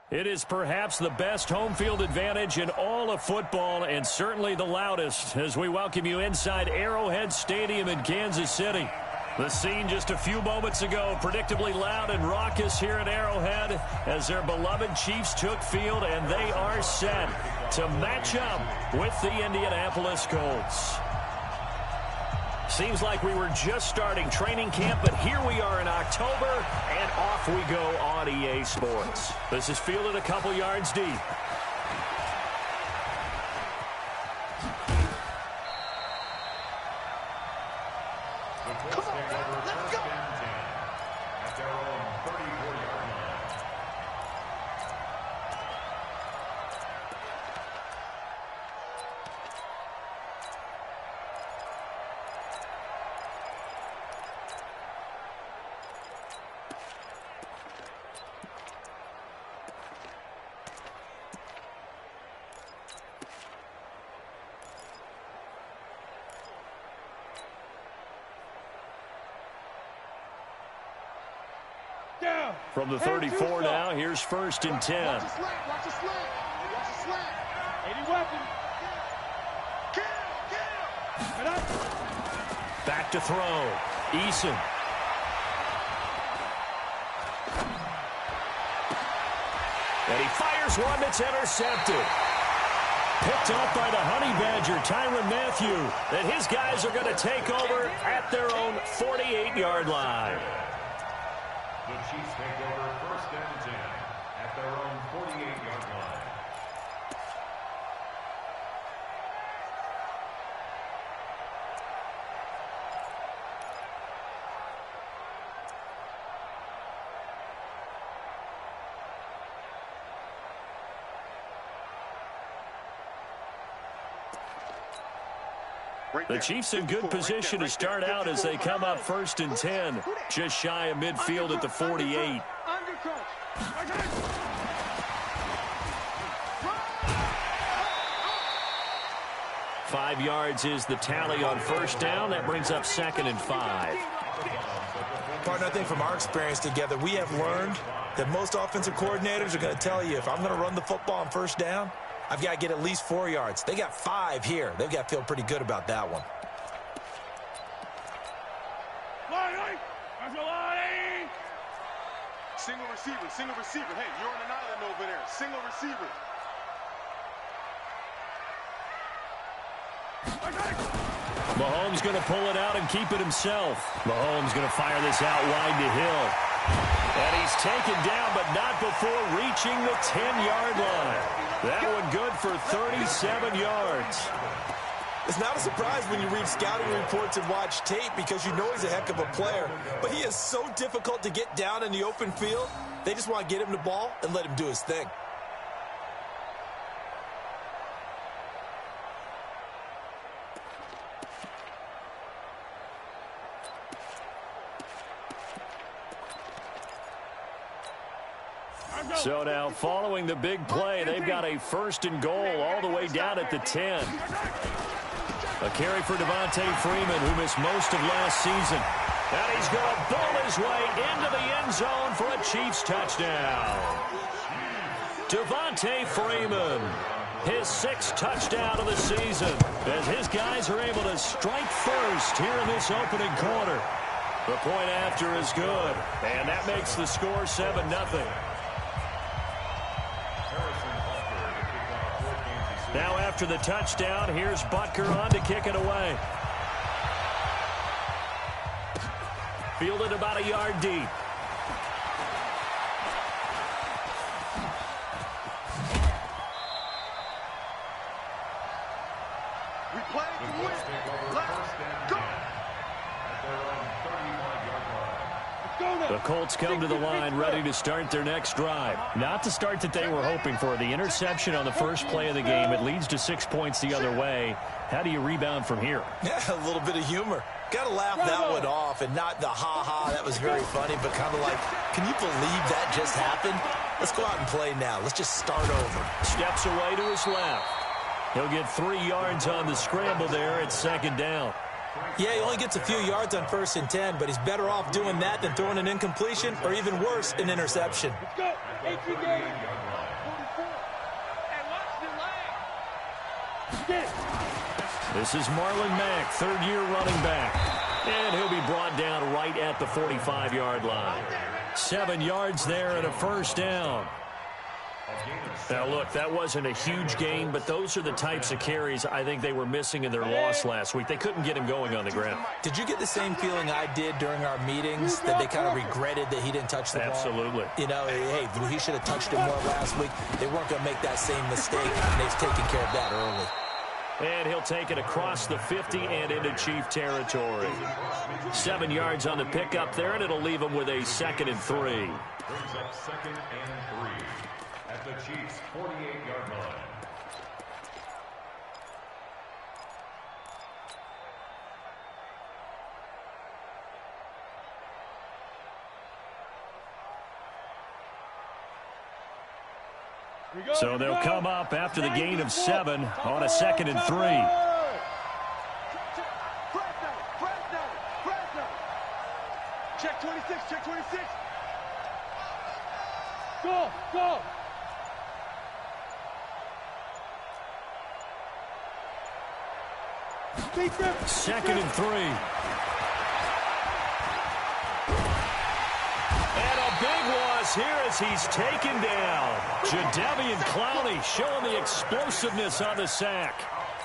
It is perhaps the best home field advantage in all of football and certainly the loudest as we welcome you inside Arrowhead Stadium in Kansas City. The scene just a few moments ago, predictably loud and raucous here at Arrowhead as their beloved Chiefs took field and they are set to match up with the Indianapolis Colts. Seems like we were just starting training camp, but here we are in October, and off we go on EA Sports. This is fielded a couple yards deep. From the 34 now, here's 1st and 10. Watch the slant. Watch the slant. 80 weapon. Back to throw. Eason. And he fires one that's intercepted. Picked up by the Honey Badger, Tyrann Mathieu. And his guys are going to take over at their own 48-yard line. The Chiefs take over 1st and 10 at their own 48-yard line. The Chiefs in good position to start out as they come up 1st and 10, just shy of midfield at the 48. 5 yards is the tally on 1st down. That brings up 2nd and 5. Partner, I think from our experience together, we have learned that most offensive coordinators are going to tell you, if I'm going to run the football on 1st down, I've got to get at least 4 yards. They got 5 here. They've got to feel pretty good about that one. Single receiver. Hey, you're on an island over there. Single receiver. Mahomes going to pull it out and keep it himself. Mahomes going to fire this out wide to Hill. And he's taken down, but not before reaching the 10-yard line. That one good for 37 yards. It's not a surprise when you read scouting reports and watch tape because you know he's a heck of a player. But he is so difficult to get down in the open field. They just want to get him the ball and let him do his thing. So now, following the big play, they've got a 1st and goal all the way down at the 10. A carry for Devontae Freeman, who missed most of last season. And he's going to bowl his way into the end zone for a Chiefs touchdown. Devontae Freeman, his 6th touchdown of the season, as his guys are able to strike first here in this opening quarter. The point after is good, and that makes the score 7-0. Now after the touchdown, here's Butker on to kick it away. Fielded about a yard deep. We play to win. Let's go. The Colts come to the line ready to start their next drive. Not the start that they were hoping for. The interception on the first play of the game. It leads to 6 points the other way. How do you rebound from here? Yeah, a little bit of humor. Got to laugh that one off and not the ha-ha. That was very funny, but kind of like, can you believe that just happened? Let's go out and play now. Let's just start over. Steps away to his left. He'll get 3 yards on the scramble there at 2nd down. Yeah, he only gets a few yards on 1st and 10, but he's better off doing that than throwing an incompletion or even worse, an interception. Let's go. 18 game. 44. This is Marlon Mack, third-year running back. And he'll be brought down right at the 45-yard line. 7 yards there and a first down. Now, look, that wasn't a huge gain, but those are the types of carries I think they were missing in their loss last week. They couldn't get him going on the ground. Did you get the same feeling I did during our meetings, that they kind of regretted that he didn't touch the ball? Absolutely. You know, hey, he should have touched it more last week. They weren't going to make that same mistake, and they've taken care of that early. And he'll take it across the 50 and into Chief territory. 7 yards on the pickup there, and it'll leave him with a 2nd and 3. Brings up 2nd and 3 at the Chiefs' 48-yard line. So they'll come up after the gain of 7 on a 2nd and 3. Check 26, check 26. Go, go. Beat them. 2nd and 3. And a big loss here as he's taken down. Jadeveon Clowney showing the explosiveness on the sack.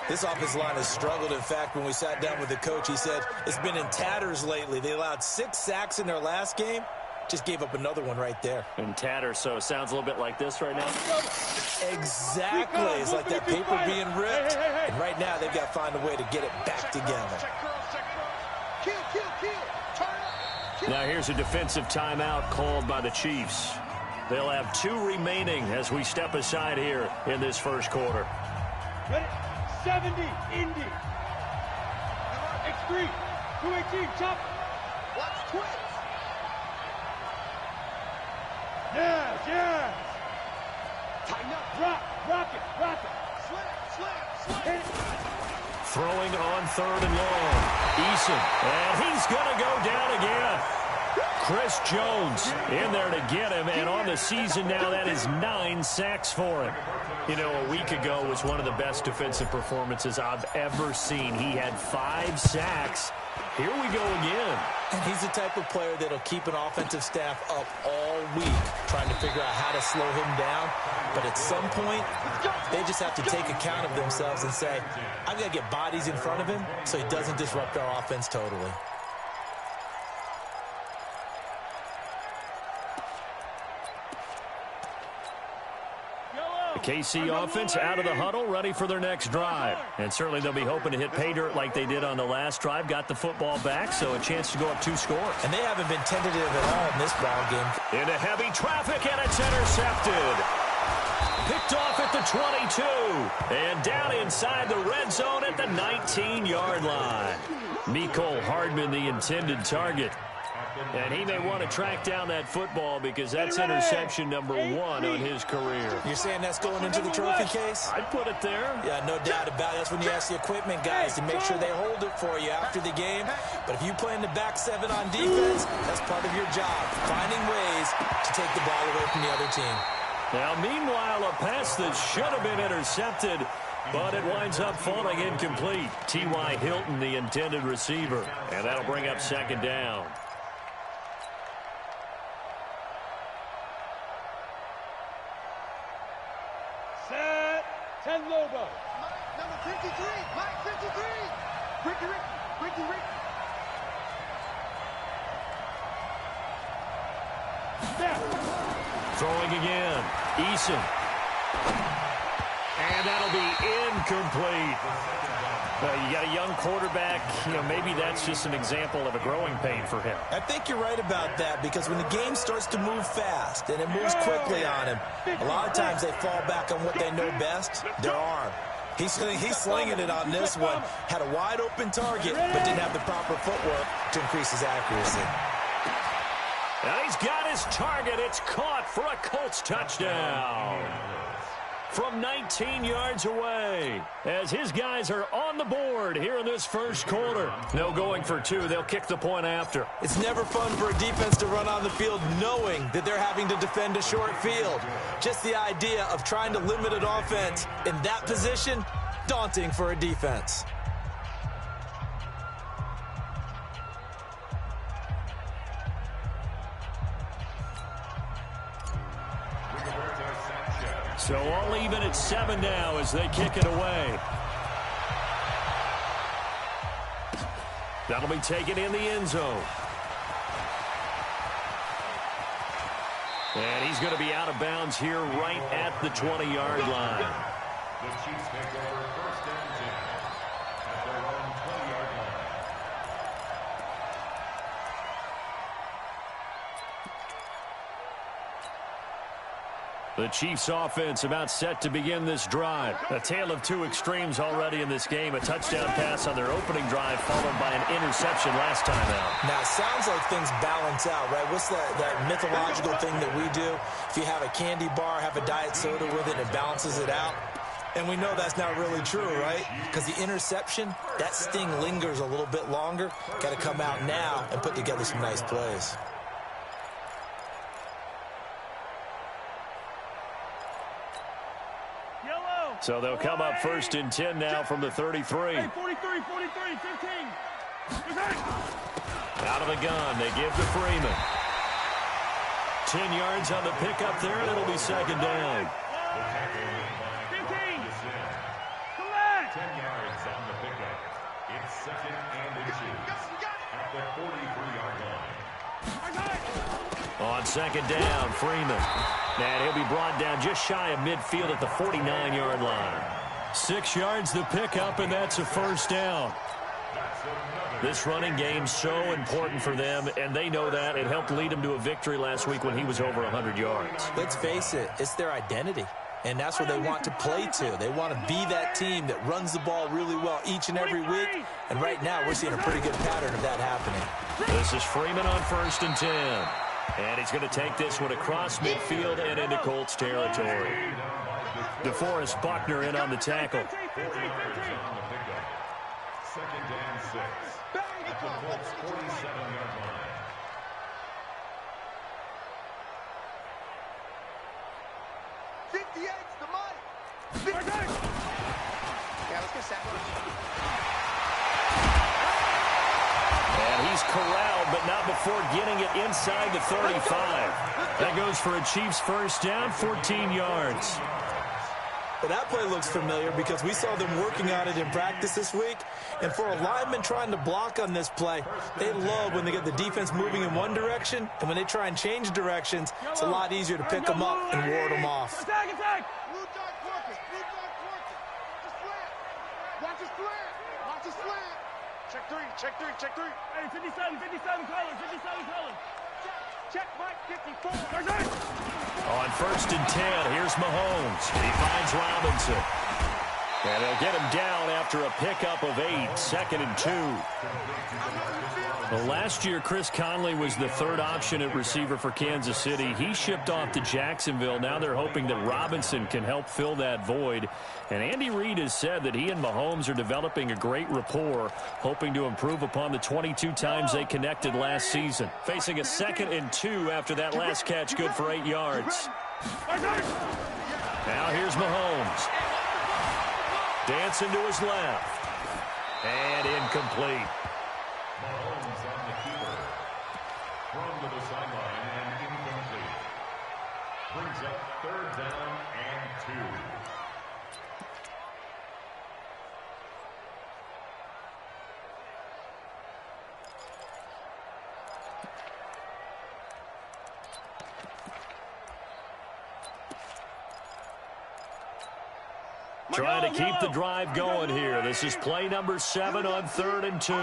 This offensive line has struggled. In fact, when we sat down with the coach, he said it's been in tatters lately. They allowed 6 sacks in their last game. Just gave up another one right there. In tatters, so it sounds a little bit like this right now. Exactly. It's like that paper being ripped. And right now, they've got to find a way to get it back together. Kill, kill, kill. Turn. Now here's a defensive timeout called by the Chiefs. They'll have 2 remaining as we step aside here in this first quarter. Ready? 70, Indy. X3, 218, chop. Watch twins. Yes, yes. Tighten up. Rock, rock it, rock it. Slam, slam, Hit slam. it. Throwing on 3rd and long. Eason. And he's going to go down again. Chris Jones in there to get him. And on the season now, that is 9 sacks for him. You know, a week ago was one of the best defensive performances I've ever seen. He had 5 sacks. Here we go again. And he's the type of player that'll keep an offensive staff up all week trying to figure out how to slow him down. But at some point, they just have to take account of themselves and say, I've got to get bodies in front of him so he doesn't disrupt our offense totally. The KC offense out of the huddle, ready for their next drive. And certainly they'll be hoping to hit pay dirt like they did on the last drive. Got the football back, so a chance to go up 2 scores. And they haven't been tentative at all in this ball game. Into heavy traffic, and it's intercepted. Picked off at the 22. And down inside the red zone at the 19-yard line. Mecole Hardman, the intended target. And he may want to track down that football because that's interception number 1 on his career. You're saying that's going into the trophy case? I'd put it there. Yeah, no doubt about it. That's when you ask the equipment guys to make sure they hold it for you after the game. But if you play in the back 7 on defense, that's part of your job, finding ways to take the ball away from the other team. Now, meanwhile, a pass that should have been intercepted, but it winds up falling incomplete. T.Y. Hilton, the intended receiver, and that'll bring up 2nd down. Set. 10 Lobo. Number 53. Mike 53. Ricky. Snap. Throwing again. Eason. And that'll be incomplete. You got a young quarterback. You know, maybe that's just an example of a growing pain for him. I think you're right about that because when the game starts to move fast and it moves quickly on him, a lot of times they fall back on what they know best, their arm. He's slinging it on this one. Had a wide open target, but didn't have the proper footwork to increase his accuracy. And he's got his target. It's caught for a Colts touchdown. from 19 yards away as his guys are on the board here in this first quarter. No going for two. They'll kick the point after. It's never fun for a defense to run on the field knowing that they're having to defend a short field. Just the idea of trying to limit an offense in that position, daunting for a defense. So all even at 7 now as they kick it away. That'll be taken in the end zone. And he's going to be out of bounds here right at the 20-yard line. The Chiefs take over first and 10 at their own 20-yard line. The Chiefs offense about set to begin this drive. A tale of two extremes already in this game. A touchdown pass on their opening drive followed by an interception last time out. Now, it sounds like things balance out, right? What's that mythological thing that we do? If you have a candy bar, have a diet soda with it, it balances it out. And we know that's not really true, right? Because the interception, that sting lingers a little bit longer. Got to come out now and put together some nice plays. So they'll come up first and 10 now from the 33. Hey, 43, 15. Out of the gun, they give to Freeman. 10 yards on the pickup there, and it'll be second down. 15. 10 yards on the pickup. It's second and inches at the 43-yard line. On second down, Freeman. And he'll be brought down just shy of midfield at the 49-yard line. 6 yards the pickup, and that's a first down. This running game's so important for them, and they know that. It helped lead them to a victory last week when he was over 100 yards. Let's face it, it's their identity. And that's what they want to play to. They want to be that team that runs the ball really well each and every week. And right now, we're seeing a pretty good pattern of that happening. This is Freeman on first and 10. And he's going to take this one across midfield and into Colts territory. DeForest Buckner in on the tackle. 4 yards on the pickup. Second and 6 at the Colts 47-yard line. And he's corralled, but not before getting it inside the 35. That goes for a Chiefs first down, 14 yards. Well, that play looks familiar because we saw them working on it in practice this week. And for a lineman trying to block on this play, they love when they get the defense moving in one direction. And when they try and change directions, it's a lot easier to pick them up and ward them off. Attack! Blue dot working. Blue dot working. Just slant. Watch his slant. Watch his slant. Check three. Check three. Check three. Hey, 57 colors. Check Mike 54. On first and 10, here's Mahomes. He finds Robinson. And they'll get him down after a pickup of 8, second and 2. Well, last year, Chris Conley was the third option at receiver for Kansas City. He shipped off to Jacksonville. Now they're hoping that Robinson can help fill that void. And Andy Reid has said that he and Mahomes are developing a great rapport, hoping to improve upon the 22 times they connected last season. Facing a second and 2 after that last catch, good for 8 yards. Now here's Mahomes. Dancing to his left. And incomplete. Mahomes on the keeper. Thrown to the sideline and incomplete. Brings up third down and 2. Trying to keep the drive going here. This is play number 7 on 3rd and 2.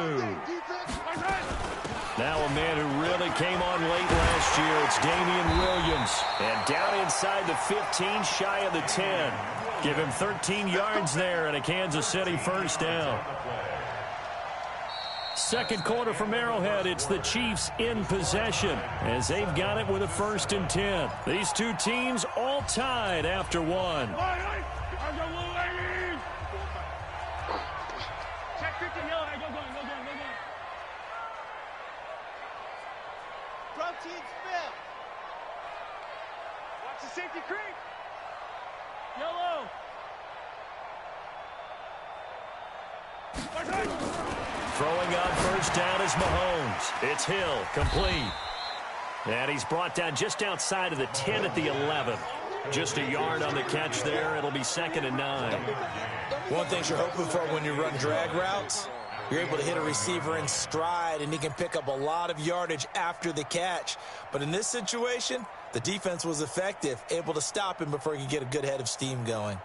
Now a man who really came on late last year. It's Damian Williams. And down inside the 15, shy of the 10. Give him 13 yards there and a Kansas City first down. Second quarter from Arrowhead. It's the Chiefs in possession as they've got it with a 1st and 10. These two teams all tied after one. Check 50, yellow. Go down. Drum teams fail. Watch the safety creep. Yellow. Throwing on 1st down is Mahomes. It's Hill, complete. And he's brought down just outside of the 10 at the 11. Just a yard on the catch there. It'll be 2nd and 9. One thing you're hoping for when you run drag routes, you're able to hit a receiver in stride, and he can pick up a lot of yardage after the catch. But in this situation, the defense was effective, able to stop him before he could get a good head of steam going.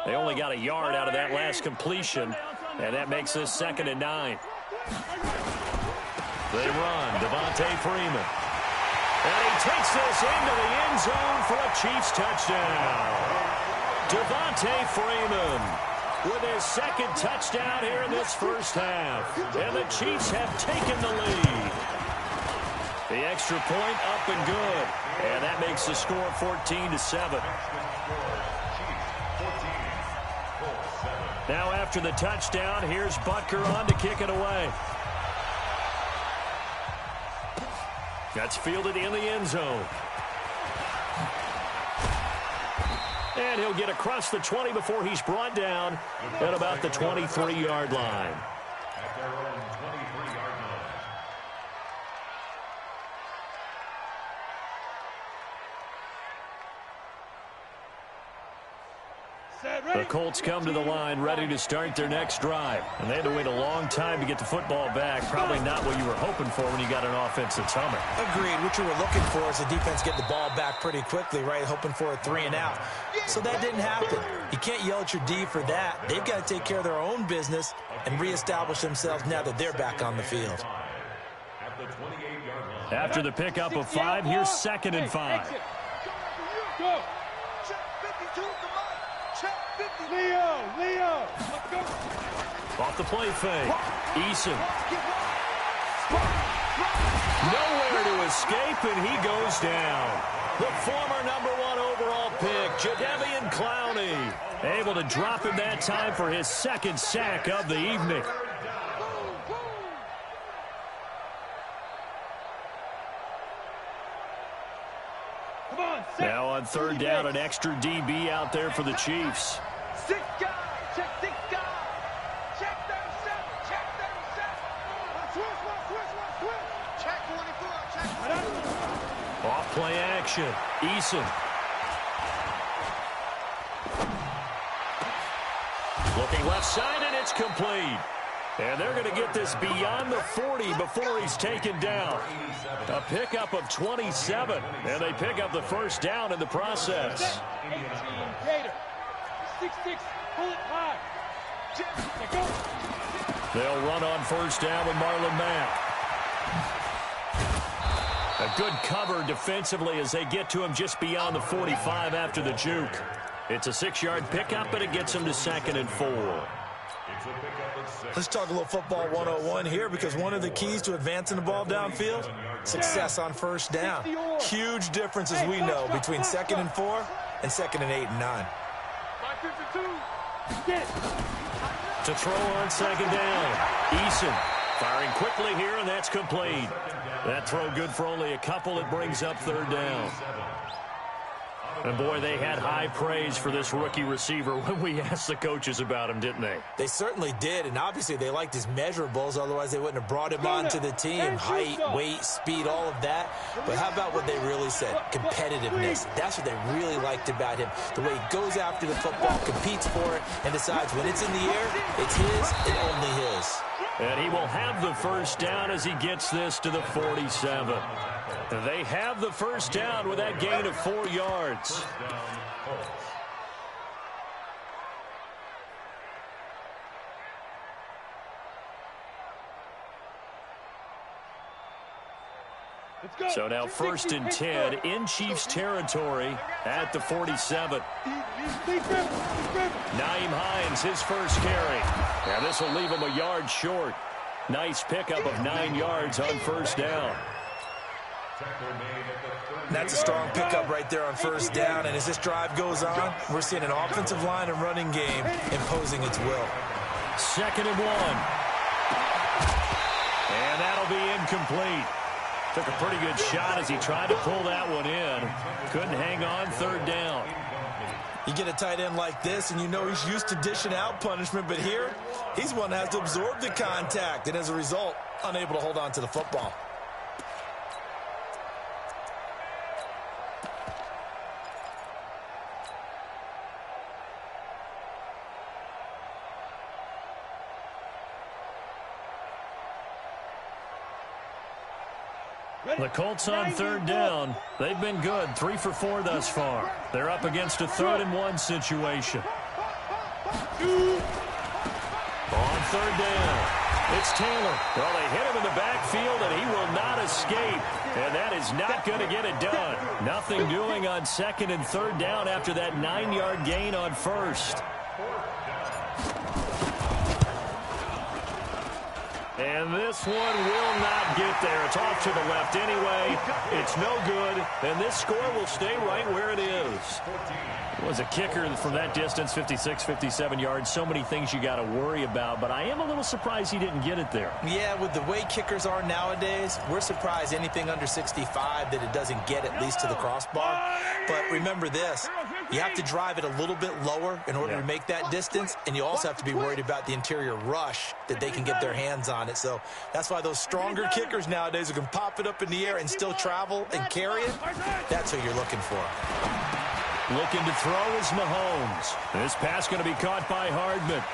They only got a yard out of that last completion, and that makes this 2nd and 9. They run, Devontae Freeman. And he takes this into the end zone for a Chiefs touchdown. Devontae Freeman with his 2nd touchdown here in this first half. And the Chiefs have taken the lead. The extra point up and good. And that makes the score 14-7. Now after the touchdown, here's Butker on to kick it away. That's fielded in the end zone. And he'll get across the 20 before he's brought down at about the 23-yard line. At their own 23-yard line. The Colts come to the line ready to start their next drive. And they had to wait a long time to get the football back. Probably not what you were hoping for when you got an offense that's humming. Agreed. What you were looking for is the defense get the ball back pretty quickly, right? Hoping for a 3 and out. So that didn't happen. You can't yell at your D for that. They've got to take care of their own business and reestablish themselves now that they're back on the field. At the 28-yard line. After the pickup of 5, here's 2nd and 5. Go. Check 52, come on. Check 50. Leo. Let's go. Off the play fake. Eason. Nowhere to escape, and he goes down. The former #1 overall pick, Jadeveon Clowney, able to drop him that time for his 2nd sack of the evening. Come on, Now on 3rd down, an extra DB out there for the Chiefs. 6 guys. Check 6 guys. Check 37. Check 37. Switch. Check 24. Check 24. Off play action. Eason. Looking left side, and it's complete. And they're going to get this beyond the 40 before he's taken down. A pickup of 27, and they pick up the 1st down in the process. 18, Gator. 6-6, pull it high. Let go. They'll run on 1st down with Marlon Mack. A good cover defensively as they get to him just beyond the 45 after the juke. It's a 6-yard pickup, but it gets them to 2nd and 4. It's a pickup of 6. Let's talk a little football 101 here, because one of the keys to advancing the ball downfield, success on 1st down. Huge difference, as we know, between 2nd and 4 and 2nd and 8 and 9. 552. Get. To throw on 2nd down. Eason firing quickly here, and that's complete. That throw good for only a couple. It brings up 3rd down. And, boy, they had high praise for this rookie receiver when we asked the coaches about him, didn't they? They certainly did, and obviously they liked his measurables. Otherwise, they wouldn't have brought him onto the team. Height, weight, speed, all of that. But how about what they really said? Competitiveness. That's what they really liked about him. The way he goes after the football, competes for it, and decides when it's in the air, it's his and only his. And he will have the 1st down as he gets this to the 47. They have the 1st down with that gain of 4 yards. So now 1st and 10 in Chiefs territory at the 47. Nyheim Hines, his first carry. And this will leave him a yard short. Nice pickup of 9 yards on 1st down. That's a strong pickup right there on 1st down. And as this drive goes on, we're seeing an offensive line and running game imposing its will. 2nd and 1. And that'll be incomplete. Took a pretty good shot as he tried to pull that one in. Couldn't hang on 3rd down. You get a tight end like this, and you know he's used to dishing out punishment, but here, he's one that has to absorb the contact, and as a result, unable to hold on to the football. The Colts on 3rd down. They've been good, 3 for 4 thus far. They're up against a 3rd and 1 situation. On 3rd down, it's Taylor. Well, they hit him in the backfield, and he will not escape. And that is not going to get it done. Nothing doing on 2nd and 3rd down after that 9-yard gain on 1st. And this one will not get there. It's off to the left anyway. It's no good. And this score will stay right where it is. Was a kicker from that distance, 56, 57 yards. So many things you got to worry about. But I am a little surprised he didn't get it there. Yeah, with the way kickers are nowadays, we're surprised anything under 65 that it doesn't get at least to the crossbar. But remember this. You have to drive it a little bit lower in order to make that distance. And you also have to be worried about the interior rush that they can get their hands on it. So that's why those stronger kickers nowadays who can pop it up in the air and still travel and carry it, that's who you're looking for. Looking to throw is Mahomes. This pass going to be caught by Hardman.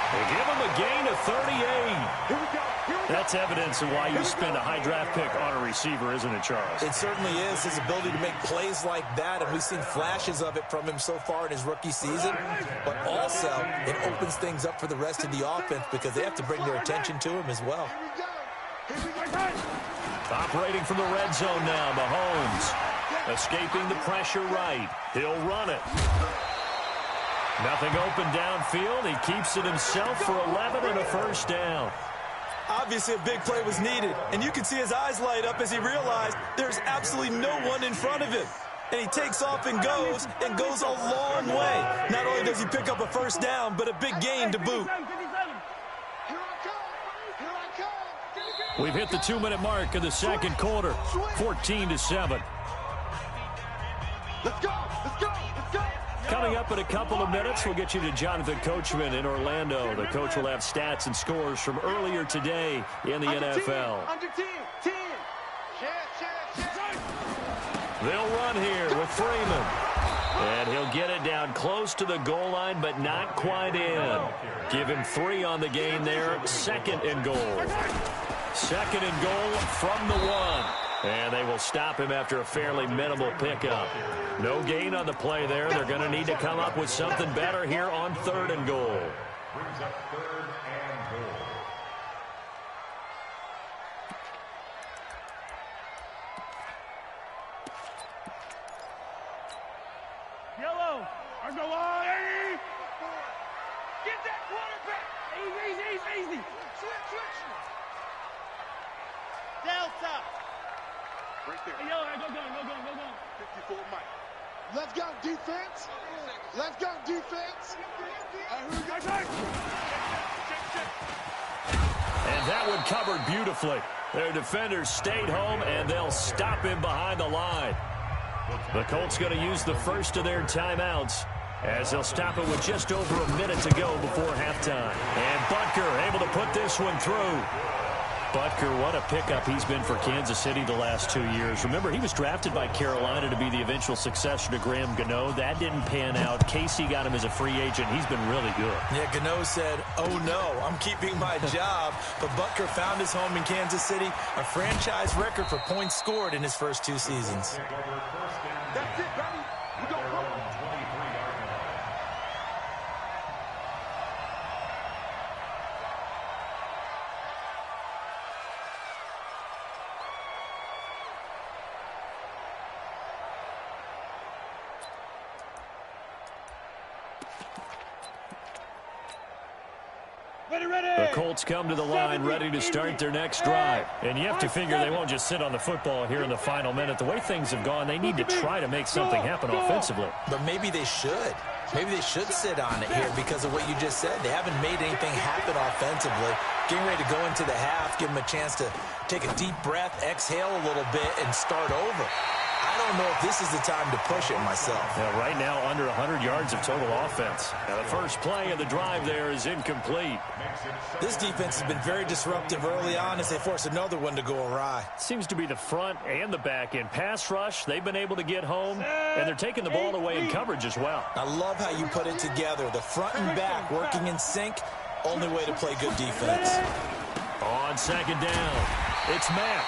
They give him a gain of 38. That's evidence of why you spend a high draft pick on a receiver, isn't it, Charles? It certainly is. His ability to make plays like that, and we've seen flashes of it from him so far in his rookie season. But also, it opens things up for the rest of the offense because they have to bring their attention to him as well. Operating from the red zone now, Mahomes. Escaping the pressure right. He'll run it. Nothing open downfield. He keeps it himself for 11 and a 1st down. Obviously, a big play was needed, and you can see his eyes light up as he realized there's absolutely no one in front of him. And he takes off and goes a long way. Not only does he pick up a 1st down, but a big gain to boot. We've hit the 2-minute mark of the 2nd quarter, 14-7. Let's go! Let's go! Let's go! Coming up in a couple of minutes, we'll get you to Jonathan Coachman in Orlando. The coach will have stats and scores from earlier today in the NFL. Under 10. They'll run here with Freeman. And he'll get it down close to the goal line, but not quite in. Give him 3 on the gain there. 2nd and goal. 2nd and goal from the 1. And they will stop him after a fairly minimal pickup. No gain on the play there. They're going to need to come up with something better here on 3rd and goal. Brings up 3rd and goal. Yellow. Or go on. Get that quarterback! Easy. Switch. Delta. Right there. Hey, yellow, go. 54 Mike. Let's go, defense. Let's go, defense. And that one covered beautifully. Their defenders stayed home, and they'll stop him behind the line. The Colts going to use the first of their timeouts as they'll stop it with just over a minute to go before halftime. And Butker able to put this one through. Butker, what a pickup he's been for Kansas City the last 2 years. Remember, he was drafted by Carolina to be the eventual successor to Graham Gano. That didn't pan out. Casey got him as a free agent. He's been really good. Yeah, Gano said, oh no, I'm keeping my job. But Butker found his home in Kansas City, a franchise record for points scored in his first 2 seasons. That's it, baby. We go. The Colts come to the line ready to start their next drive. And you have to figure they won't just sit on the football here in the final minute. The way things have gone, they need to try to make something happen offensively. But maybe they should. Maybe they should sit on it here because of what you just said. They haven't made anything happen offensively. Getting ready to go into the half, give them a chance to take a deep breath, exhale a little bit, and start over. I don't know if this is the time to push it myself. Yeah, right now, under 100 yards of total offense. Now, the first play of the drive there is incomplete. This defense has been very disruptive early on as they force another one to go awry. Seems to be the front and the back end. Pass rush, they've been able to get home, and they're taking the ball away in coverage as well. I love how you put it together. The front and back working in sync, only way to play good defense. On second down, it's Mack.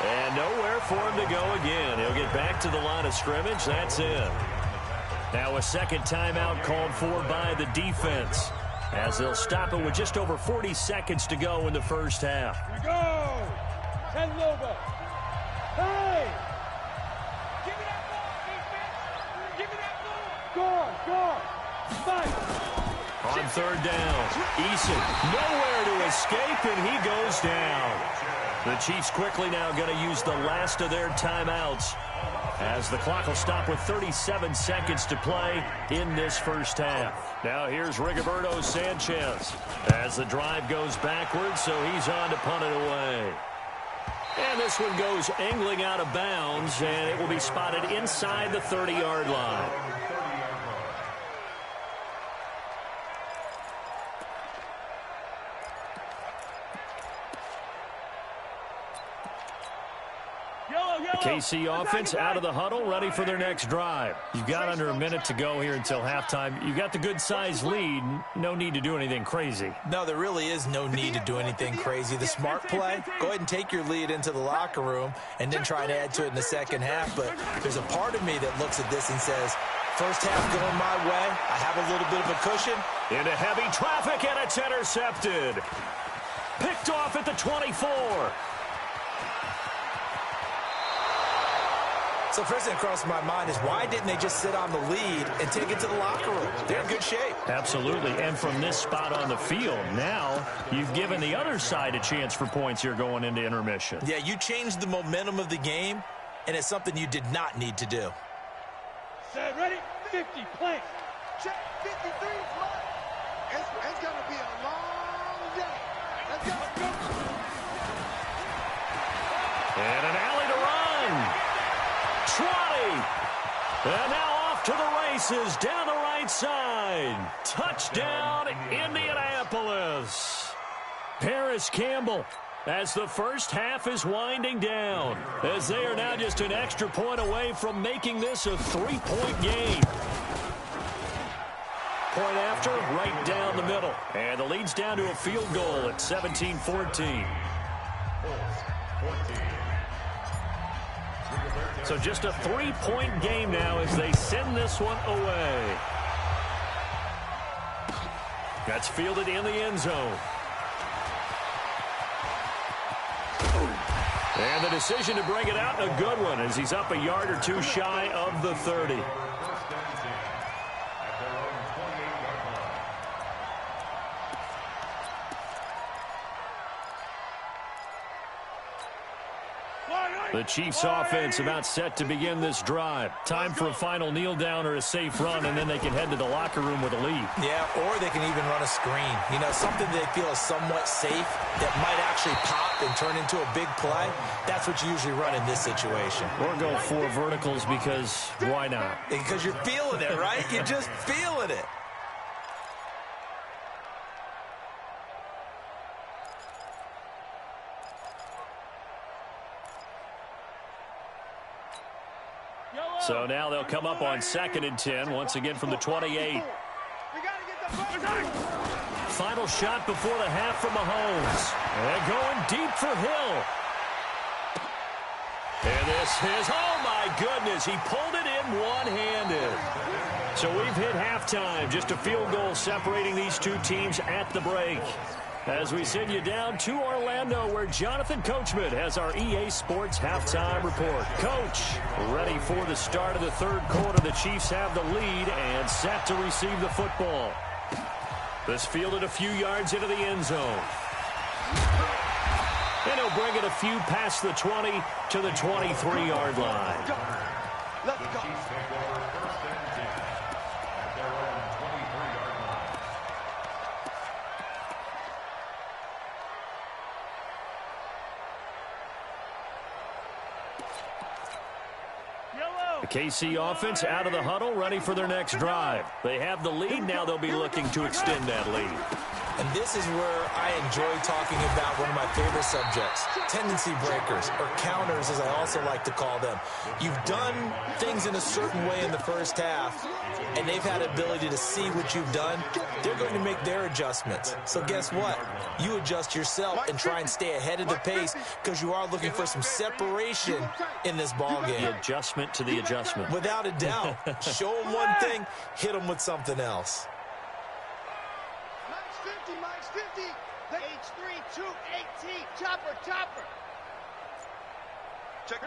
And nowhere for him to go again. He'll get back to the line of scrimmage. That's it. Now a second timeout called for by the defense, as they'll stop it with just over 40 seconds to go in the first half. Here we go. 10 Loba. Hey! Give me that ball, defense. Give me that ball. Score. Fight. On third down, Eason nowhere to escape, and he goes down. The Chiefs quickly now going to use the last of their timeouts, as the clock will stop with 37 seconds to play in this first half. Now here's Rigoberto Sanchez as the drive goes backwards, so he's on to punt it away. And this one goes angling out of bounds, and it will be spotted inside the 30-yard line. KC offense out of the huddle, ready for their next drive. You've got under a minute to go here until halftime. You've got the good-sized lead. No need to do anything crazy. No, there really is no need to do anything crazy. The smart play, go ahead and take your lead into the locker room and then try and add to it in the second half. But there's a part of me that looks at this and says, first half going my way, I have a little bit of a cushion. Into heavy traffic, and it's intercepted. Picked off at the 24. So first thing across my mind is, why didn't they just sit on the lead and take it to the locker room? They're in good shape. Absolutely, and from this spot on the field, now you've given the other side a chance for points here going into intermission. Yeah, you changed the momentum of the game, and it's something you did not need to do. Set, ready, 50, play. Check 53, play. It's going to be a long day. Let's go. And an alley to run. 20. And now off to the races down the right side. Touchdown, Indianapolis. Paris Campbell, as the first half is winding down, as they are now just an extra point away from making this a 3-point game. Point after, right down the middle. And the lead's down to a field goal at 17-14. So just a 3-point game now as they send this one away. That's fielded in the end zone. And the decision to bring it out, a good one, as he's up a yard or two shy of the 30. The Chiefs offense about set to begin this drive. Time for a final kneel down or a safe run, and then they can head to the locker room with a lead. Yeah, or they can even run a screen. You know, something they feel is somewhat safe that might actually pop and turn into a big play. That's what you usually run in this situation. Or go 4 verticals, because why not? Because you're feeling it, right? You're just feeling it. So now they'll come up on 2nd and 10, once again from the 28. Final shot before the half from Mahomes. And going deep for Hill. And this is, oh my goodness, he pulled it in one-handed. So we've hit halftime, just a field goal separating these two teams at the break. As we send you down to Orlando, where Jonathan Coachman has our EA Sports halftime report. Coach, ready for the start of the third quarter. The Chiefs have the lead and set to receive the football. This fielded a few yards into the end zone. And he'll bring it a few past the 20 to the 23-yard line. Let's go. The KC offense out of the huddle, ready for their next drive. They have the lead. Now they'll be looking to extend that lead. And this is where I enjoy talking about one of my favorite subjects, tendency breakers, or counters, as I also like to call them. You've done things in a certain way in the first half, and they've had the ability to see what you've done. They're going to make their adjustments. So guess what? You adjust yourself and try and stay ahead of the pace because you are looking for some separation in this ball game. The adjustment to the adjustment. Without a doubt. Show them one thing, hit them with something else. Mike's 50. H3, 218. Chopper. Check. 15.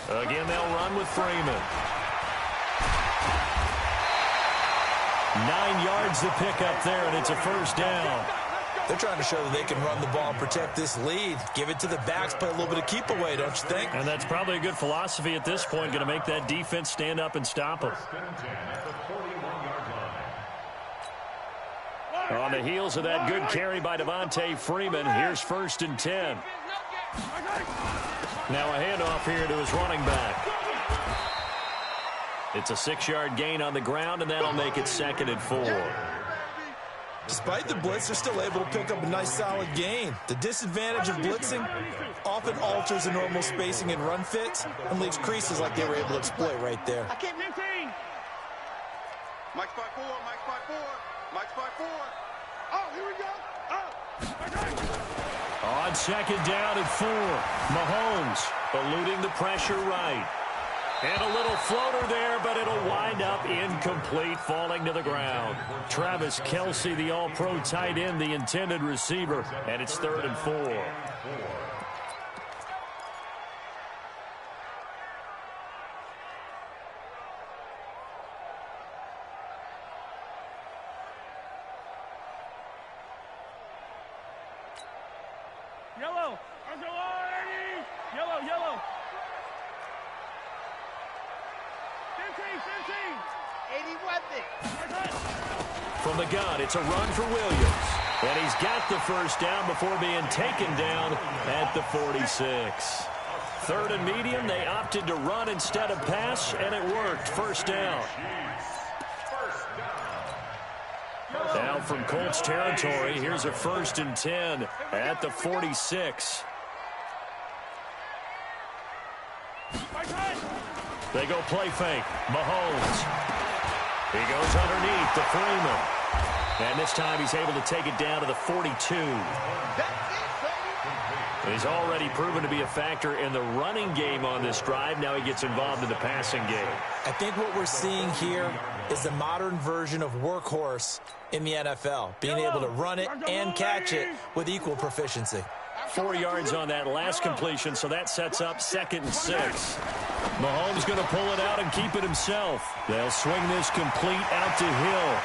Again, they'll run with Freeman. 9 yards to pick up there, and it's a first down. They're trying to show that they can run the ball and protect this lead. Give it to the backs, play a little bit of keep away, don't you think? And that's probably a good philosophy at this point, going to make that defense stand up and stop them. On the heels of that good carry by Devontae Freeman, here's 1st and 10. Now a handoff here to his running back. It's a 6-yard gain on the ground, and that'll make it 2nd and 4. Despite the blitz, they're still able to pick up a nice solid gain. The disadvantage of blitzing often alters the normal spacing and run fits and leaves creases like they were able to exploit right there. Mike's 5-4. Oh, here we go. On 2nd down and 4. Mahomes eluding the pressure right. And a little floater there, but it'll wind up incomplete, falling to the ground. Travis Kelce, the all-pro tight end, the intended receiver, and it's 3rd and 4. Yellow. Yellow. 81. From the gun, it's a run for Williams. And he's got the first down before being taken down at the 46. 3rd and medium, they opted to run instead of pass, and it worked. First down. Now from Colts territory, here's a 1st and 10 at the 46. They go play fake. Mahomes. He goes underneath to Freeman. And this time he's able to take it down to the 42. He's already proven to be a factor in the running game on this drive. Now he gets involved in the passing game. I think what we're seeing here is the modern version of workhorse in the NFL, being able to run it and catch it with equal proficiency. 4 yards on that last completion, so that sets up 2nd and 6. Mahomes going to pull it out and keep it himself. They'll swing this complete out to Hill.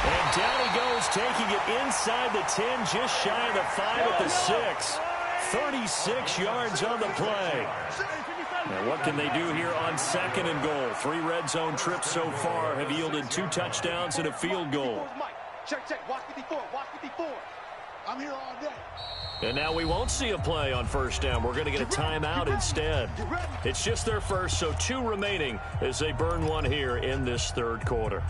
And down he goes, taking it inside the 10, just shy of the 5 at the 6. 36 yards on the play. Now what can they do here on 2nd and goal? 3 red zone trips so far have yielded 2 touchdowns and a field goal. Check. Watch 54. I'm here all day. And now we won't see a play on 1st down. We're going to get a timeout instead. It's just their first, so 2 remaining as they burn one here in this 3rd quarter.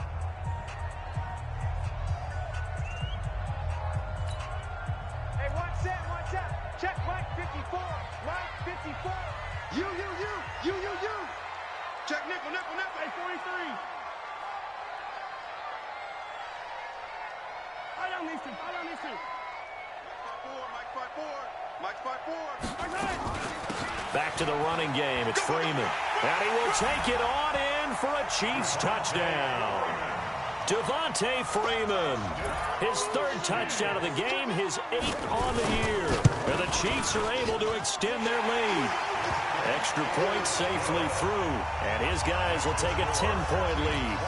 Hey, watch out. Check Mike 54. Mike 54. You. Check nickel. Hey, 43. I don't need to. Mike's 5-4. Back to the running game. It's Freeman. And he will take it on in for a Chiefs touchdown. Devontae Freeman. His third touchdown of the game, his 8th on the year. And the Chiefs are able to extend their lead. Extra point safely through. And his guys will take a 10-point lead.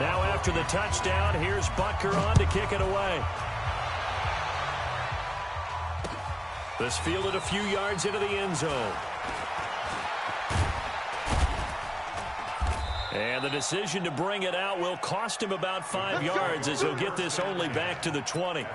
Now after the touchdown, here's Butker on to kick it away. This fielded a few yards into the end zone. And the decision to bring it out will cost him about 5 yards as he'll get this only back to the 20.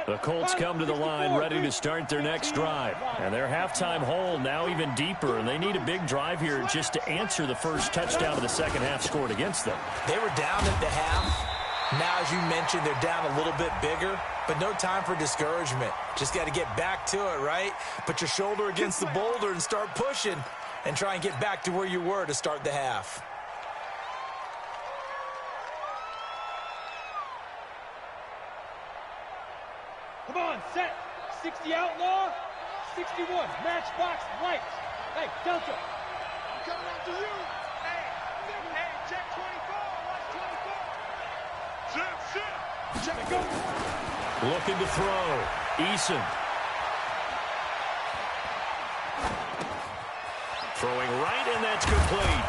The Colts come to the line ready to start their next drive. And their halftime hole now even deeper, and they need a big drive here just to answer the first touchdown of the second half scored against them. They were down at the half. Now, as you mentioned, they're down a little bit bigger, but no time for discouragement. Just got to get back to it, right? Put your shoulder against the boulder and start pushing and try and get back to where you were to start the half. Come on, set. 60 outlaw, 61. Matchbox lights. Hey, Delta. I'm coming after you. Hey, check 24. Watch 24. Shift. Check, go. Looking to throw. Eason. Throwing right, and that's complete.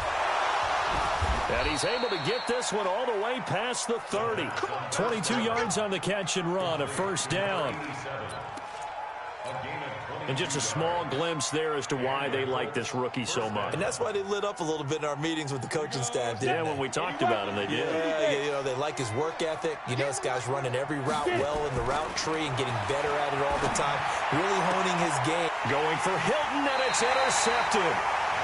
And he's able to get this one all the way past the 30. 22 yards on the catch and run, a first down. And just a small glimpse there as to why they like this rookie so much. And that's why they lit up a little bit in our meetings with the coaching staff, didn't they? When we talked about him, they did. Yeah, you know, they like his work ethic. You know, this guy's running every route well in the route tree and getting better at it all the time. Really honing his game. Going for Hilton, and it's intercepted.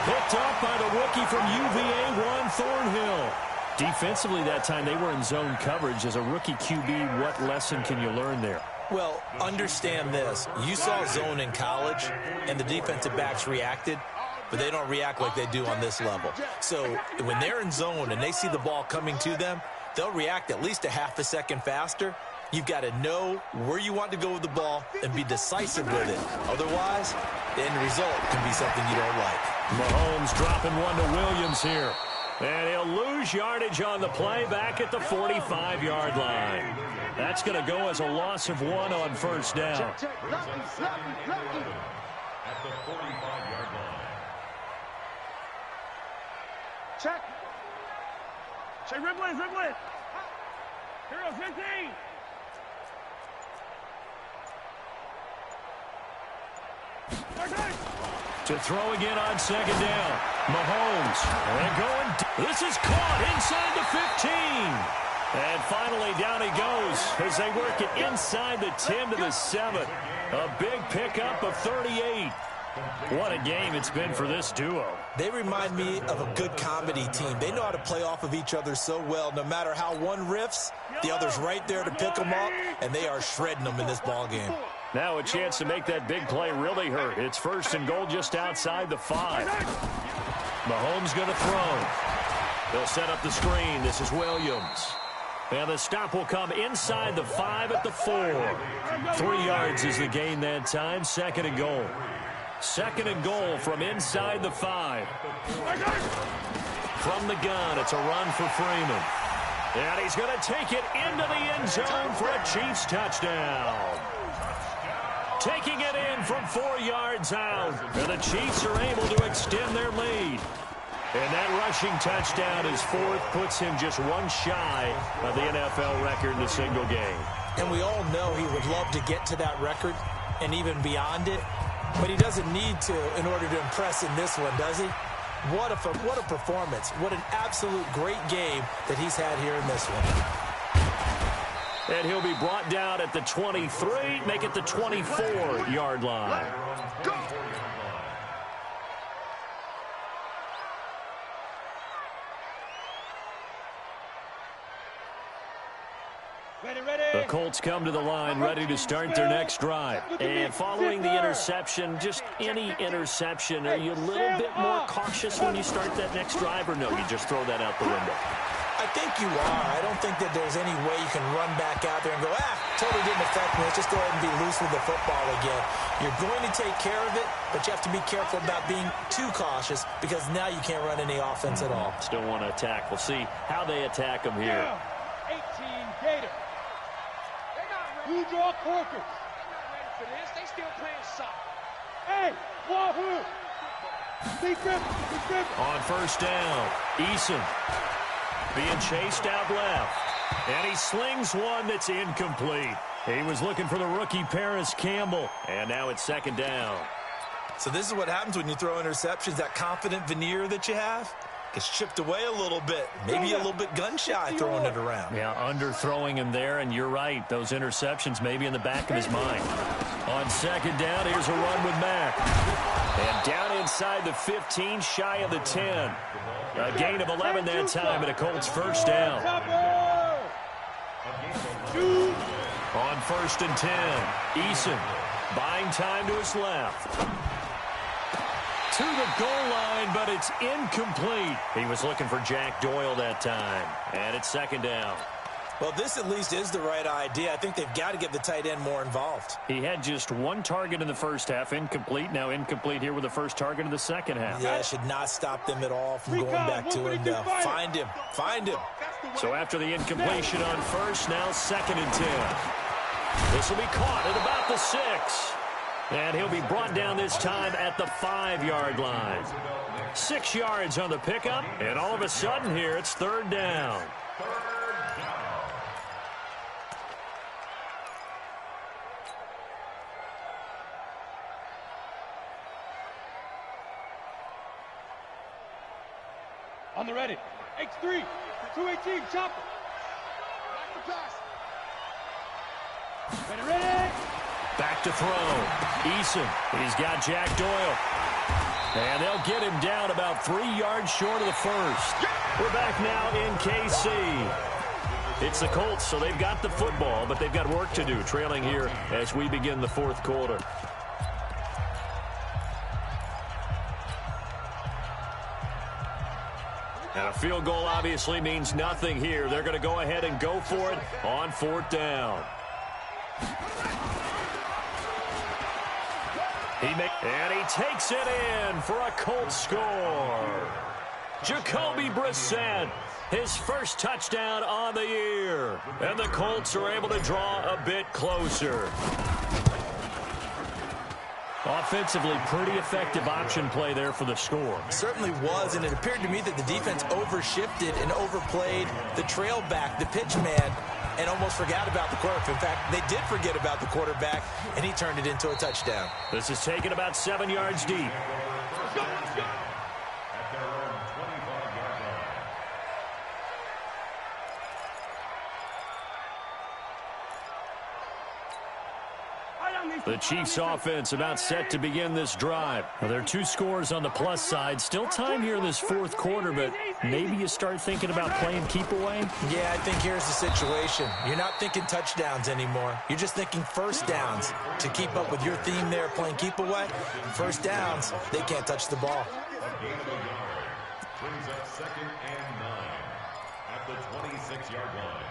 Picked up by the rookie from UVA, Juan Thornhill. Defensively that time, they were in zone coverage. As a rookie QB, what lesson can you learn there? Well, understand this. You saw zone in college, and the defensive backs reacted, but they don't react like they do on this level. So when they're in zone and they see the ball coming to them, they'll react at least a half a second faster. You've got to know where you want to go with the ball and be decisive with it. Otherwise, the end result can be something you don't like. Mahomes dropping one to Williams here. And he'll lose yardage on the play back at the 45-yard line. That's going to go as a loss of 1 on first down. At the 45-yard line. Check. Check, Ripley. Hero 15. To throw again on second down. Mahomes. And going. This is caught inside the 15. And finally down he goes as they work it inside the 10 to the 7. A big pickup of 38. What a game it's been for this duo. They remind me of a good comedy team. They know how to play off of each other so well. No matter how one riffs, the other's right there to pick them up, and they are shredding them in this ball game. Now a chance to make that big play really hurt. It's first and goal just outside the 5. Mahomes going to throw. They'll set up the screen. This is Williams. And the stop will come inside the 5 at the 4. 3 yards is the gain that time. Second and goal. Second and goal from inside the 5. From the gun, it's a run for Freeman. And he's going to take it into the end zone for a Chiefs touchdown. Taking it in from 4 yards out. And the Chiefs are able to extend their lead. And that rushing touchdown, his 4th, puts him just 1 shy of the NFL record in a single game. And we all know he would love to get to that record and even beyond it. But he doesn't need to in order to impress in this one, does he? What a performance. What an absolute great game that he's had here in this one. And he'll be brought down at the 23, make it the 24-yard line. Go! Ready, ready. The Colts come to the line ready to start their next drive. And following the interception, just any interception, are you a little bit more cautious when you start that next drive, or no, you just throw that out the window? I think you are. I don't think that there's any way you can run back out there and go, totally didn't affect me. Let's just go ahead and be loose with the football again. You're going to take care of it, but you have to be careful about being too cautious because now you can't run any offense at all. Still want to attack. We'll see how they attack them here. 18 Gator. You draw Corkers. They're not ready for this. They still playing soft. Hey, Wahoo! Be grip. On first down, Eason being chased out left. And he slings one that's incomplete. He was looking for the rookie Paris Campbell. And now it's second down. So this is what happens when you throw interceptions. That confident veneer that you have gets chipped away a little bit. Maybe a little bit gun-shy throwing it around. Yeah, underthrowing him there, and you're right. Those interceptions may be in the back of his mind. On second down, here's a run with Mack. And down inside the 15, shy of the 10. A gain of 11 that time, and a Colts first down. On first and 10, Eason buying time to his left. To the goal line, but it's incomplete. He was looking for Jack Doyle that time. And it's second down. Well, this at least is the right idea. I think they've got to get the tight end more involved. He had just one target in the first half, incomplete. Now incomplete here with the first target of the second half. Yeah, it should not stop them at all from going back to him. Find him. So after the incompletion on first, now second and 10. This will be caught at about the 6. And he'll be brought down this time at the 5-yard line. 6 yards on the pickup, and all of a sudden here it's third down. On the ready. X3. 218. Chopper. Back to pass. Ready. Back to throw. Eason. He's got Jack Doyle. And they'll get him down about 3 yards short of the first. We're back now in KC. It's the Colts, so they've got the football, but they've got work to do, trailing here as we begin the fourth quarter. And a field goal obviously means nothing here. They're going to go ahead and go for it on fourth down. And he takes it in for a Colts score. Jacoby Brissett, his first touchdown on the year. And the Colts are able to draw a bit closer. Offensively, pretty effective option play there for the score. Certainly was, and it appeared to me that the defense overshifted and overplayed the trail back, the pitch man, and almost forgot about the quarterback. In fact, they did forget about the quarterback, and he turned it into a touchdown. This is taken about 7 yards deep. Let's go. At their own 25-yard line. The Chiefs offense about set to begin this drive. Well, there are 2 scores on the plus side. Still time here in this fourth quarter, but maybe you start thinking about playing keep away? Yeah, I think here's the situation. You're not thinking touchdowns anymore. You're just thinking first downs. To keep up with your theme there, playing keep away, first downs, they can't touch the ball. A gain of a yard. Brings up second and 9 at the 26-yard line.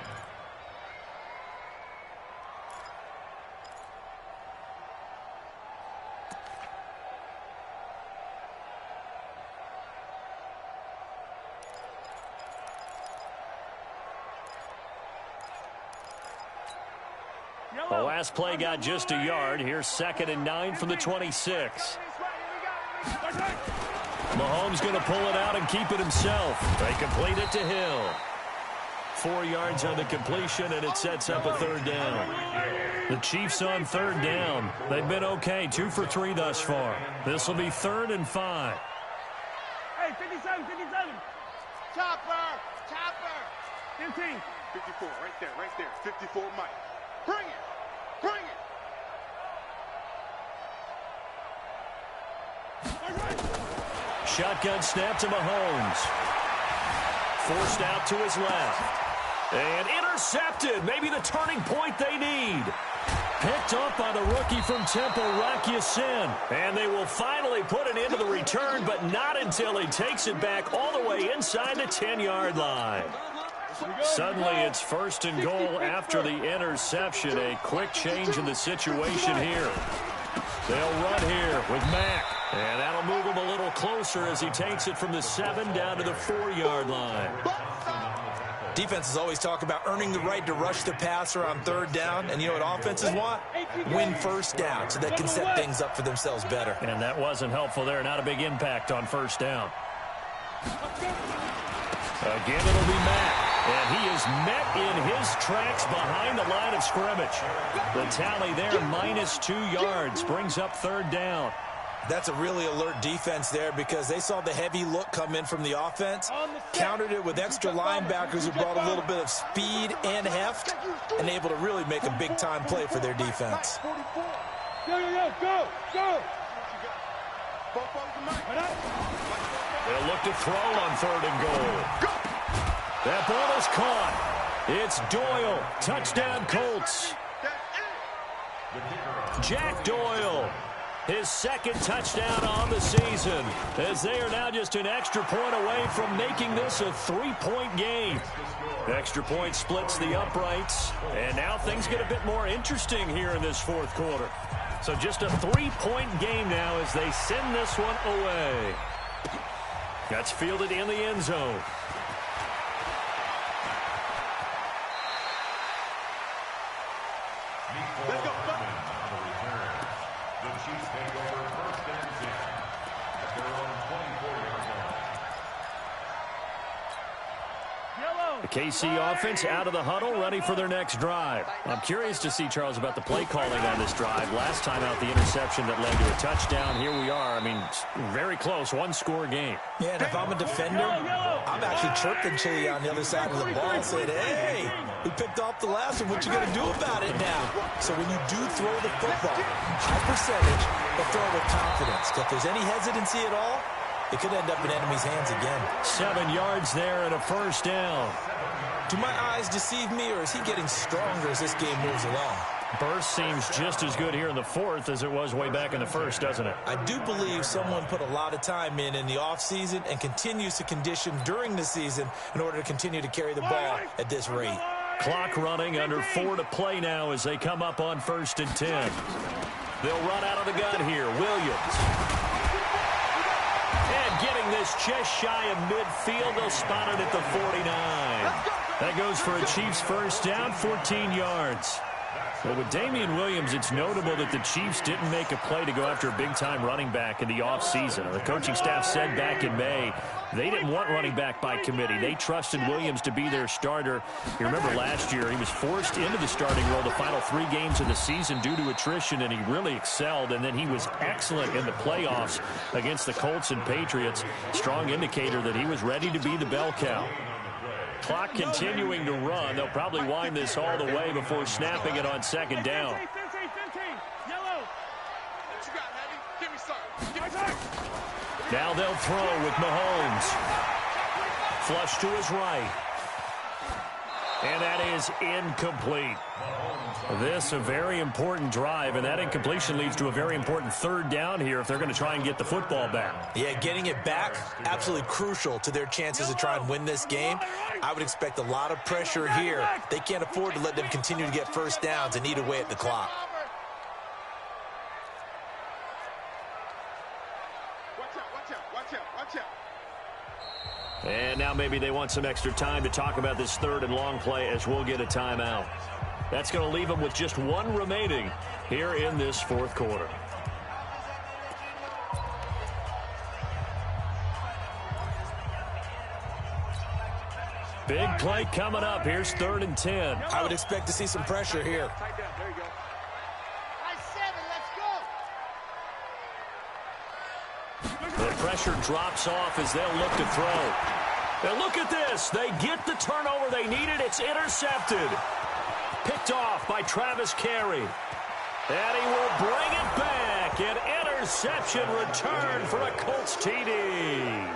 The last play got just a yard. Here's second and 9 from the 26. Mahomes going to pull it out and keep it himself. They complete it to Hill. 4 yards on the completion, and it sets up a third down. The Chiefs on third down. They've been okay, 2 for 3 thus far. This will be 3rd and 5. Hey, 57. Chopper. 15. 54, right there. 54, Mike. Bring it. Shotgun snap to Mahomes. Forced out to his left. And Intercepted. Maybe the turning point they need. Picked off by the rookie from Temple, Rocky Sin. And they will finally put it into the return, but not until he takes it back all the way inside the 10-yard line. Suddenly it's 1st and goal after the interception. A quick change in the situation here. They'll run here with Mack. And that'll move him a little closer as he takes it from the 7 down to the 4-yard line. Defenses always talk about earning the right to rush the passer on 3rd down. And you know what offenses want? Win 1st down so they can set things up for themselves better. And that wasn't helpful there. Not a big impact on 1st down. Again, it'll be Mack. And he is met in his tracks behind the line of scrimmage. The tally there, -2 yards, brings up 3rd down. That's a really alert defense there because they saw the heavy look come in from the offense, countered it with extra linebackers who brought a little bit of speed and heft, and able to really make a big-time play for their defense. Go! They'll look to throw on 3rd and goal. That ball is caught. It's Doyle. Touchdown, Colts. Jack Doyle. His 2nd touchdown on the season, as they are now just an extra point away from making this a 3-point game. Extra point splits the uprights, and now things get a bit more interesting here in this 4th quarter. So just a 3-point game now as they send this one away. That's fielded in the end zone. Let's go. The Chiefs take over 1st and 10 at their own 24-yard line. The KC offense out of the huddle, ready for their next drive. I'm curious to see, Charles, about the play calling on this drive. Last time out, the interception that led to a touchdown. Here we are. I mean, very close, 1-score game. Yeah, and if I'm a defender, I'm actually chirping Chili on the other side of the ball and saying, hey, we picked off the last one. What you going to do about it now? So when you do throw the football, high percentage, but throw it with confidence. If there's any hesitancy at all, it could end up in enemy's hands again. 7 yards there and a 1st down. Do my eyes deceive me, or is he getting stronger as this game moves along? Burst seems just as good here in the 4th as it was way back in the 1st, doesn't it? I do believe someone put a lot of time in the offseason and continues to condition during the season in order to continue to carry the ball at this rate. Clock running, under 4 to play now as they come up on 1st and 10. They'll run out of the gun here. Williams. And getting this just shy of midfield, they'll spot it at the 49. That goes for a Chiefs 1st down, 14 yards. Well, with Damian Williams, it's notable that the Chiefs didn't make a play to go after a big-time running back in the offseason. The coaching staff said back in May they didn't want running back by committee. They trusted Williams to be their starter. You remember last year he was forced into the starting role the final 3 games of the season due to attrition, and he really excelled. And then he was excellent in the playoffs against the Colts and Patriots. Strong indicator that he was ready to be the bell cow. Clock continuing to run. They'll probably wind this all the way before snapping it on 2nd down. Now they'll throw with Mahomes. Flush to his right. And that is incomplete. This a very important drive, and that incompletion leads to a very important 3rd down here if they're going to try and get the football back. Yeah, getting it back, absolutely crucial to their chances to try and win this game. I would expect a lot of pressure here. They can't afford to let them continue to get 1st downs and eat away at the clock. Watch out. And now maybe they want some extra time to talk about this 3rd and long play as we'll get a timeout. That's going to leave them with just 1 remaining here in this 4th quarter. Big play coming up. Here's 3rd and 10. I would expect to see some pressure here. There you go. The pressure drops off as they'll look to throw. Now look at this. They get the turnover they needed. It's intercepted. Picked off by Travis Carey. And he will bring it back. An interception return for a Colts TD.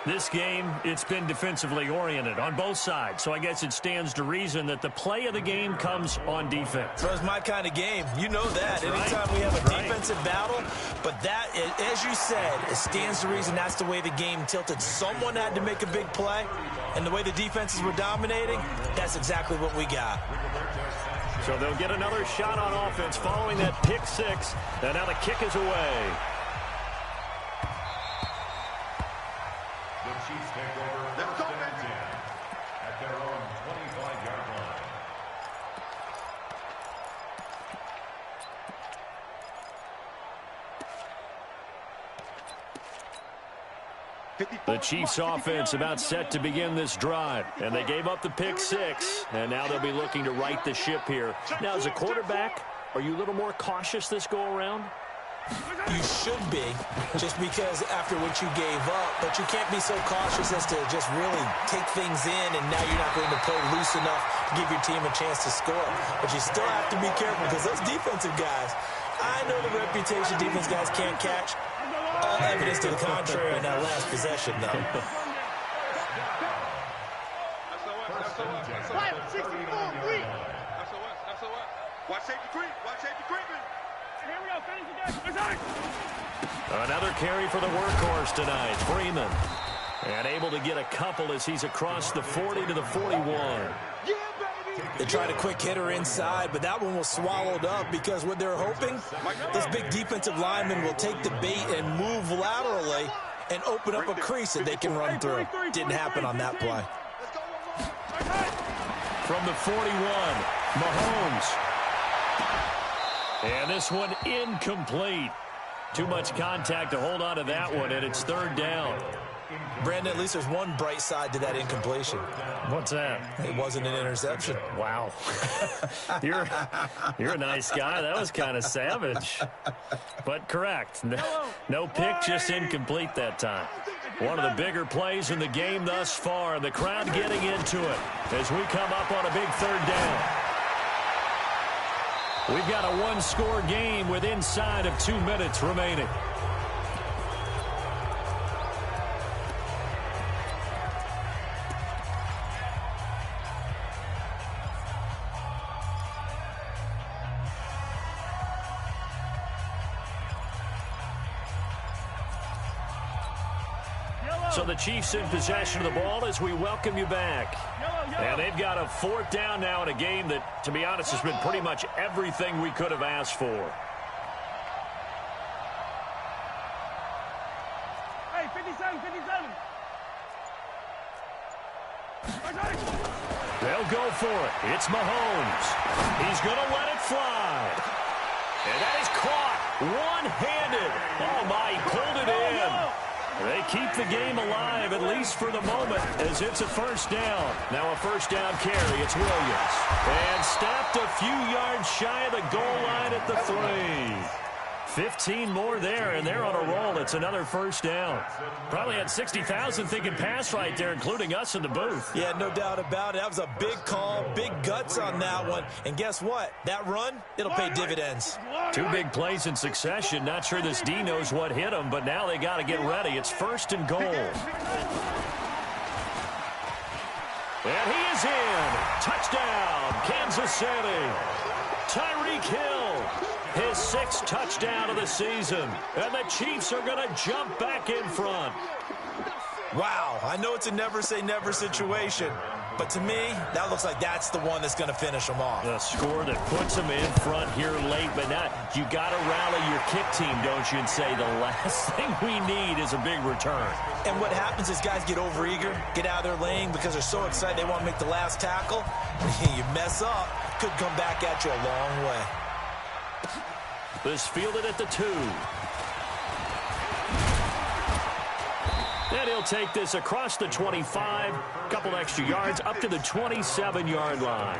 This game, it's been defensively oriented on both sides, so I guess it stands to reason that the play of the game comes on defense. Well, it's my kind of game. You know that. Anytime we have a defensive battle, but that, as you said, it stands to reason that's the way the game tilted. Someone had to make a big play, and the way the defenses were dominating, that's exactly what we got. So they'll get another shot on offense following that pick six, and now the kick is away. The Chiefs take over first and 10 at their own 25-yard line. The Chiefs offense about set to begin this drive, and they gave up the pick six, and now they'll be looking to right the ship here. Now, as a quarterback, are you a little more cautious this go-around? You should be, just because after what you gave up, but you can't be so cautious as to just really take things in, and now you're not going to play loose enough to give your team a chance to score. But you still have to be careful, because those defensive guys, I know the reputation defense guys can't catch. All evidence to the contrary in that last possession, though. Watch safety creep. Watch safety creeping. Here we go. Finish the Another carry for the workhorse tonight, Freeman. And able to get a couple as he's across the 40 to the 41. They tried a quick hitter inside, but that one was swallowed up because what they're hoping, this big defensive lineman will take the bait and move laterally and open up a crease that they can run through. Didn't happen on that play. From the 41, Mahomes. And this one incomplete. Too much contact to hold on to that one, and it's third down. Brandon, at least there's one bright side to that incompletion. What's that? It wasn't an interception. Wow. You're a nice guy. That was kind of savage. But correct. No pick, just incomplete that time. One of the bigger plays in the game thus far. The crowd getting into it as we come up on a big third down. We've got a one-score game with inside of 2 minutes remaining. So the Chiefs in possession of the ball as we welcome you back. And they've got a fourth down now in a game that, to be honest, has been pretty much everything we could have asked for. Hey, 57, 57. They'll go for it. It's Mahomes. He's going to let it fly. And that is caught one-handed. Oh, my, he pulled it in. They keep the game alive, at least for the moment, as it's a first down. Now a first down carry. It's Williams. And stopped a few yards shy of the goal line at the 3. 15 more there, and they're on a roll. It's another first down. Probably had 60,000 thinking pass right there, including us in the booth. Yeah, no doubt about it. That was a big call, big guts on that one. And guess what? That run, it'll pay dividends. 2 big plays in succession. Not sure this D knows what hit him, but now they got to get ready. It's first and goal. And he is in. Touchdown, Kansas City. Tyreek Hill. His 6th touchdown of the season. And the Chiefs are going to jump back in front. Wow, I know it's a never-say-never situation, but to me, that looks like that's the one that's going to finish them off. The score that puts them in front here late, but now you got to rally your kick team, don't you, and say the last thing we need is a big return. And what happens is guys get overeager, get out of their lane because they're so excited they want to make the last tackle. You mess up, could come back at you a long way. This fielded at the 2. And he'll take this across the 25, couple extra yards, up to the 27-yard line.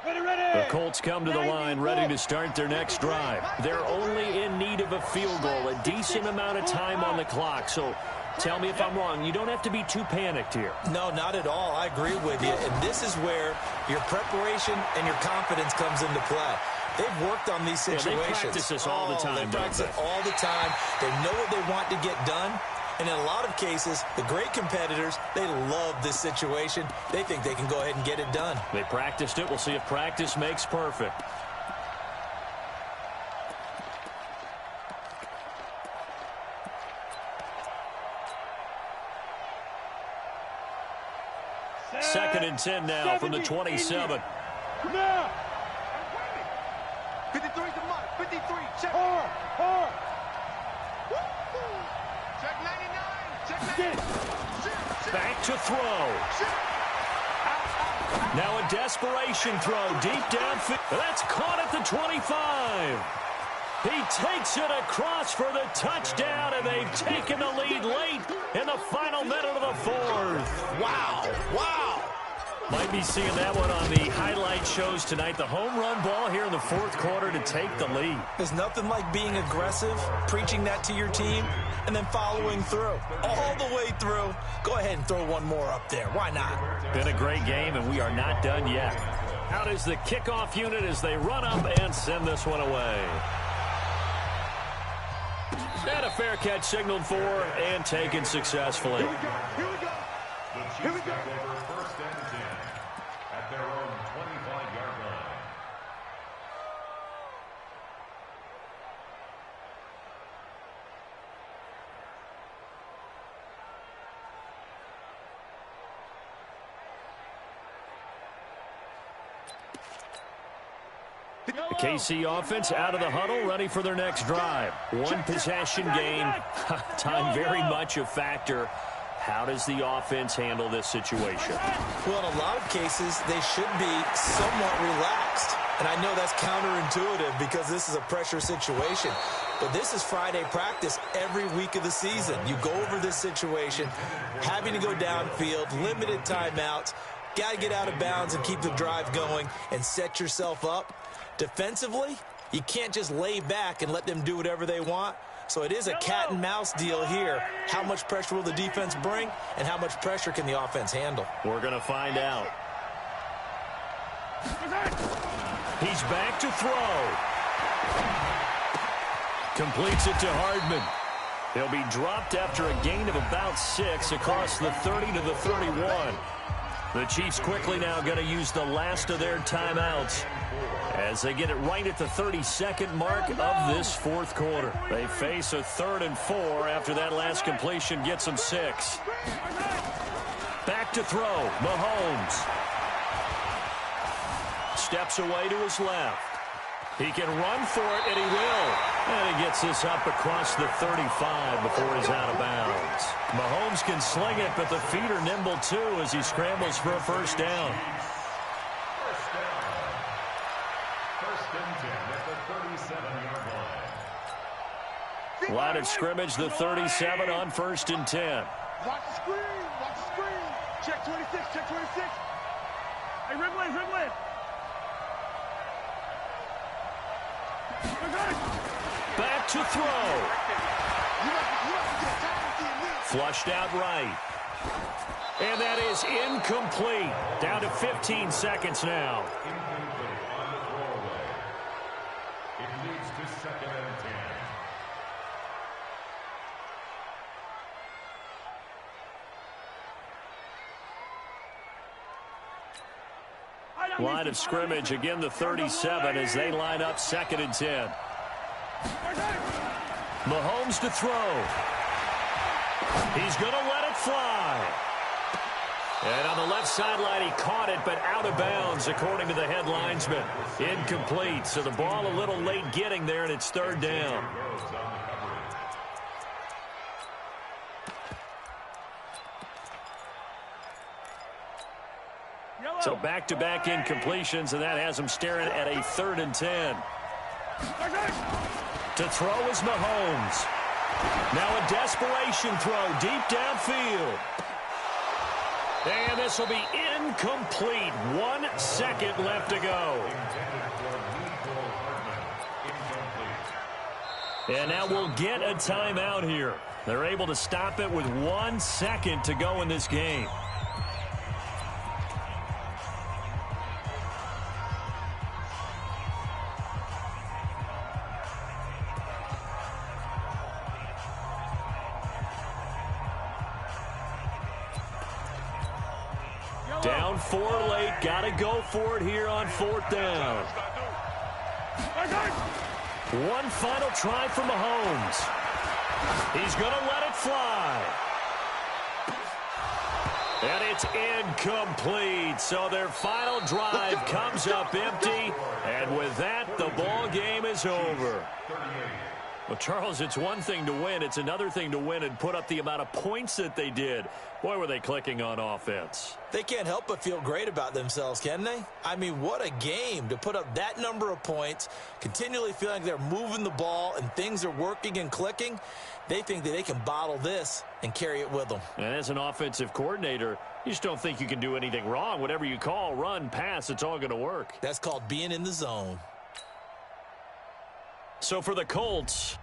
The Colts come to the line ready to start their next drive. They're only in need of a field goal, a decent amount of time on the clock. So Tell me if I'm wrong. You don't have to be too panicked here. No, not at all. I agree with you. And this is where your preparation and your confidence comes into play. They've worked on these situations. Yeah, they practice this all the time. They practice it all the time. They know what they want to get done. And in a lot of cases, the great competitors, they love this situation. They think they can go ahead and get it done. They practiced it. We'll see if practice makes perfect. Second and 10 now from the 27. Now. 53's the mark. 53. Check. Hard. Check 99. Check 99. Back to throw. Now a desperation throw deep downfield. That's caught at the 25. He takes it across for the touchdown, and they've taken the lead late in the final minute of the fourth. Wow. Might be seeing that one on the highlight shows tonight. The home run ball here in the fourth quarter to take the lead. There's nothing like being aggressive, preaching that to your team, and then following through. All the way through. Go ahead and throw one more up there. Why not? Been a great game, and we are not done yet. Out is the kickoff unit as they run up and send this one away. And a fair catch signaled for and taken successfully. Here we go. The Chiefs take over first and 10 at their own 25-yard line. The KC offense out of the huddle, ready for their next drive. One possession game. Time very much a factor. How does the offense handle this situation? Well, in a lot of cases, they should be somewhat relaxed. And I know that's counterintuitive because this is a pressure situation. But this is Friday practice every week of the season. You go over this situation, having to go downfield, limited timeouts, got to get out of bounds and keep the drive going and set yourself up. Defensively, you can't just lay back and let them do whatever they want. So it is a cat and mouse deal here. How much pressure will the defense bring, and how much pressure can the offense handle? We're going to find out. He's back to throw. Completes it to Hardman. He'll be dropped after a gain of about 6 across the 30 to the 31. The Chiefs quickly now going to use the last of their timeouts as they get it right at the 32nd mark of this fourth quarter. They face a 3rd and 4 after that last completion gets them 6. Back to throw. Mahomes steps away to his left. He can run for it, and he will. And he gets this up across the 35 before he's out of bounds. Mahomes can sling it, but the feet are nimble, too, as he scrambles for a first down. First and 10 at the 37-yard line. Line of scrimmage, the 37 on 1st and 10. Watch the screen. Watch the screen. Check 26. Check 26. Hey, Ridley. Back to throw. Flushed out right. And that is incomplete. Down to 15 seconds now. Incomplete on the throwaway. It leads to 2nd and 10. Line of scrimmage, again the 37 as they line up 2nd and 10. Mahomes to throw. He's going to let it fly. And on the left sideline, he caught it, but out of bounds, according to the head linesman. Incomplete, so the ball a little late getting there, and it's 3rd down. So back-to-back incompletions, and that has him staring at a 3rd and 10. To throw is Mahomes. Now a desperation throw deep downfield. And this will be incomplete. 1 second left to go. And now we'll get a timeout here. They're able to stop it with 1 second to go in this game. Down 4 late. Got to go for it here on 4th down. One final try for Mahomes. He's going to let it fly. And it's incomplete. So their final drive comes up empty. And with that, the ball game is over. Well, Charles, it's one thing to win. It's another thing to win and put up the amount of points that they did. Boy, were they clicking on offense. They can't help but feel great about themselves, can they? I mean, what a game to put up that number of points, continually feeling like they're moving the ball and things are working and clicking. They think that they can bottle this and carry it with them. And as an offensive coordinator, you just don't think you can do anything wrong. Whatever you call, run, pass, it's all going to work. That's called being in the zone. So for the Colts,